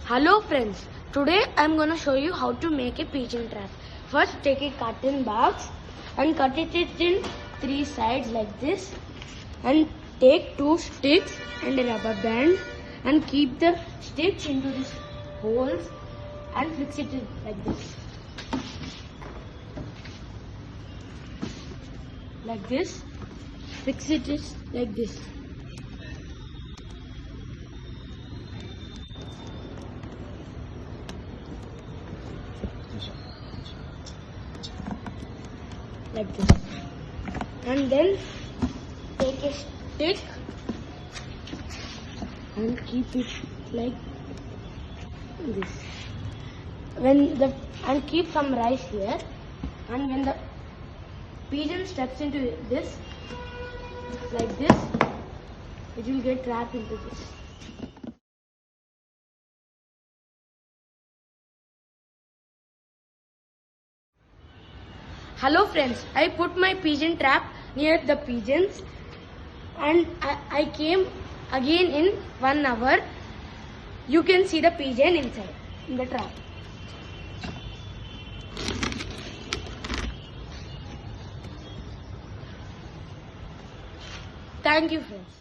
Hello friends, today I am gonna show you how to make a pigeon trap. First take a cotton box and cut it in 3 sides like this, and take 2 sticks and a rubber band and keep the sticks into these holes and fix it like this. Like this, fix it like this. Like this, and then take a stick and keep it like this. And keep some rice here, and when the pigeon steps into this like this, it will get trapped into this. Hello friends, I put my pigeon trap near the pigeons, and I came again in 1 hour. You can see the pigeon inside in the trap. Thank you friends.